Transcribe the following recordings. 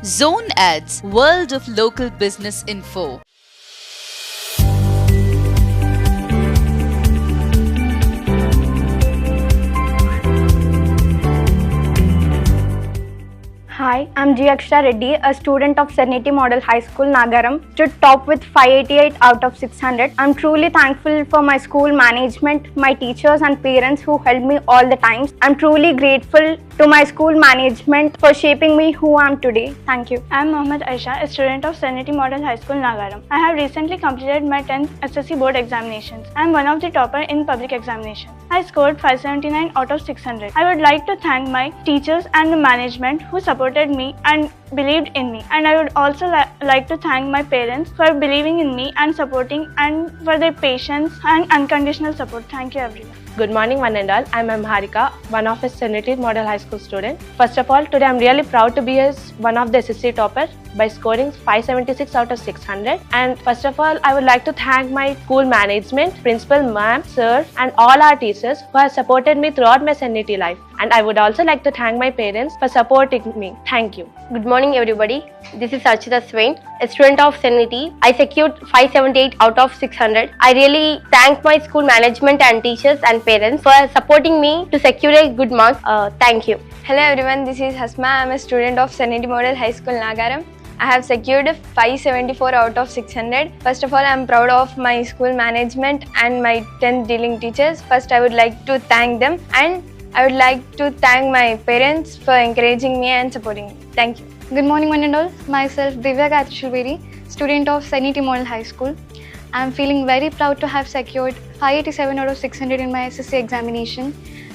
Zone Ads, World of Local Business Info. Hi, I'm G. Akshara Reddy, a student of Serenity Model High School, Nagaram, stood top with 588 out of 600. I'm truly thankful for my school management, my teachers and parents who helped me all the times. I'm truly grateful to my school management for shaping me who I am today. Thank you. I'm Mohammad Aisha, a student of Serenity Model High School, Nagaram. I have recently completed my 10th SSC board examinations. I'm one of the topper in public examination. I scored 579 out of 600. I would like to thank my teachers and the management who supported me and believed in me. And I would also like to thank my parents for believing in me and supporting and for their patience and unconditional support. Thank you everyone. Good morning one and all. I'm Harika, one of a Serenity Model High School student. First of all, today I'm really proud to be one of the SSC topper by scoring 576 out of 600. And first of all, I would like to thank my school management, principal ma'am, sir and all our teachers who have supported me throughout my Serenity life. And I would also like to thank my parents for supporting me. Thank you. Good morning everybody. This is Archita Swain, a student of Serenity. I secured 578 out of 600. I really thank my school management and teachers and parents for supporting me to secure a good mark. Thank you. Hello everyone, this is Hasma. I am a student of Serenity Model High School, Nagaram. I have secured 574 out of 600. First of all, I am proud of my school management and my 10th dealing teachers. First, I would like to thank them, and I would like to thank my parents for encouraging me and supporting me. Thank you. Good morning one and all. Myself Divya Gayatri Shilveri, student of Serenity Model High School. I am feeling very proud to have secured 587 out of 600 in my SSC examination.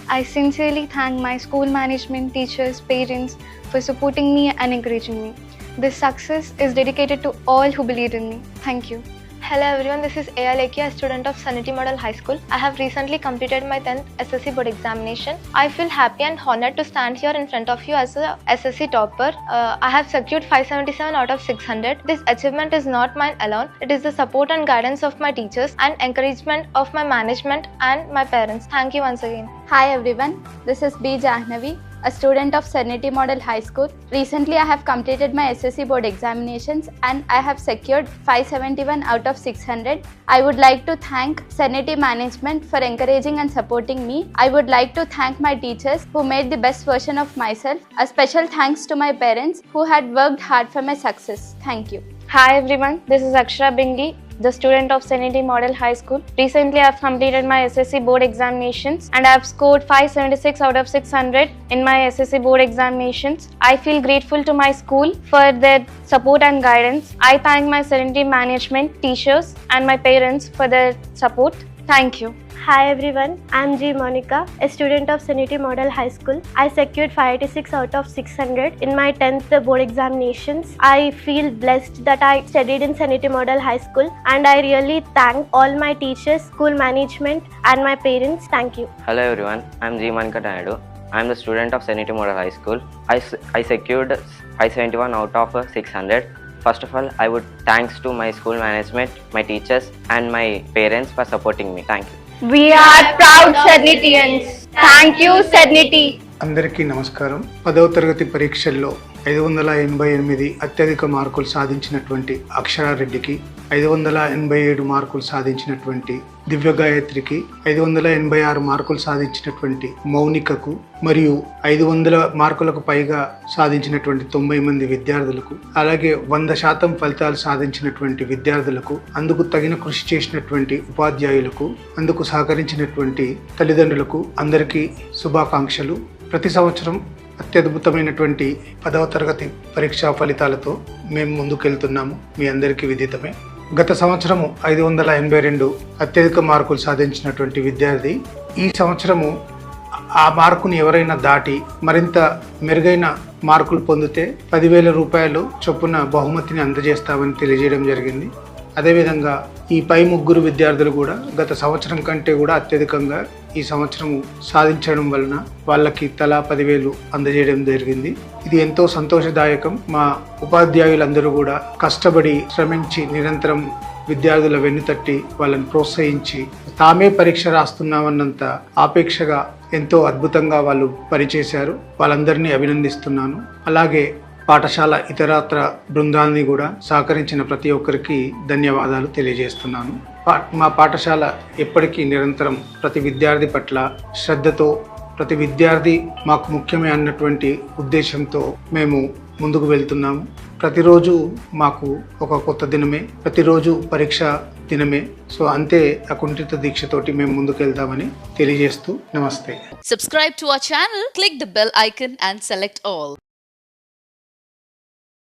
I sincerely thank my school management, teachers, parents for supporting me and encouraging me. This success is dedicated to all who believed in me. Thank you. Hello everyone, this is Aya Lekia, a student of Serenity Model High School. I have recently completed my 10th SSC board examination. I feel happy and honored to stand here in front of you as a SSC topper. I have secured 577 out of 600. This achievement is not mine alone. It is the support and guidance of my teachers and encouragement of my management and my parents. Thank you once again. Hi everyone, this is B. Jahnavi, a student of Serenity Model High School. Recently, I have completed my SSC board examinations and I have secured 571 out of 600. I would like to thank Serenity management for encouraging and supporting me. I would like to thank my teachers who made the best version of myself. A special thanks to my parents who had worked hard for my success. Thank you. Hi everyone, this is Akshara Bingli, the student of Serenity Model High School. Recently, I have completed my SSC board examinations and I have scored 576 out of 600 in my SSC board examinations. I feel grateful to my school for their support and guidance. I thank my Serenity management, teachers and my parents for their support. Thank you. Hi everyone, I am G. Monica, a student of Serenity Model High School. I secured 586 out of 600 in my 10th board examinations. I feel blessed that I studied in Serenity Model High School and I really thank all my teachers, school management and my parents. Thank you. Hello everyone, I am G. Manika Naidu. I am the student of Serenity Model High School. I secured 571 out of 600. First of all, I would thanks to my school management, my teachers and my parents for supporting me. Thank you. We are proud Serenitians. Thank you Serenity. అందరికీ నమస్కారం. 10వ తరగతి పరీక్షల్లో 588 అత్యధిక మార్కులు సాధించినటువంటి అక్షరారెడ్డికి, 587 మార్కులు సాధించినటువంటి దివ్య గాయత్రికి, 586 మార్కులు సాధించినటువంటి మౌనికకు మరియు 500 మార్కులకు పైగా సాధించినటువంటి 90 మంది విద్యార్థులకు, అలాగే 100% ఫలితాలు సాధించినటువంటి విద్యార్థులకు, అందుకు తగిన కృషి చేసినటువంటి ఉపాధ్యాయులకు, అందుకు సహకరించినటువంటి తల్లిదండ్రులకు అందరికీ శుభాకాంక్షలు. ప్రతి సంవత్సరం అత్యద్భుతమైనటువంటి 10వ తరగతి పరీక్షా ఫలితాలతో మేము ముందుకెళ్తున్నాము. మీ అందరికీ విదితమే. గత సంవత్సరము 582 అత్యధిక మార్కులు సాధించినటువంటి విద్యార్థి ఈ సంవత్సరము ఆ మార్కుని ఎవరైనా దాటి మరింత మెరుగైన మార్కులు పొందితే 10,000 రూపాయలు చొప్పున బహుమతిని అందజేస్తామని తెలియజేయడం జరిగింది. అదేవిధంగా ఈ పై ముగ్గురు విద్యార్థులు కూడా గత సంవత్సరం కంటే కూడా అత్యధికంగా ఈ సంవత్సరం సాధించడం వలన వాళ్ళకి తలా 10,000 అందజేయడం జరిగింది. ఇది ఎంతో సంతోషదాయకం. మా ఉపాధ్యాయులందరూ కూడా కష్టపడి శ్రమించి నిరంతరం విద్యార్థుల వెన్నుతట్టి వాళ్ళని ప్రోత్సహించి తామే పరీక్ష రాస్తున్నామన్నంత ఆపేక్షగా ఎంతో అద్భుతంగా వాళ్ళు పనిచేశారు. వాళ్ళందరినీ అభినందిస్తున్నాను. అలాగే పాఠశాల ఇతరత్ర బృందాన్ని కూడా సహకరించిన ప్రతి ఒక్కరికి ధన్యవాదాలు తెలియజేస్తున్నాను. మా పాఠశాల ఎప్పటికీ నిరంతరం ప్రతి విద్యార్థి పట్ల శ్రద్ధతో, ప్రతి విద్యార్థి మాకు ముఖ్యమే అన్నటువంటి ఉద్దేశంతో మేము ముందుకు వెళ్తున్నాము. ప్రతిరోజు మాకు ఒక కొత్త దినమే, ప్రతిరోజు పరీక్ష దినమే. సో అంతే అకుంఠిత దీక్షతోటి మేము ముందుకు వెళ్తామని తెలియజేస్తూ నమస్తే. Subscribe to our channel, click the bell icon and select all.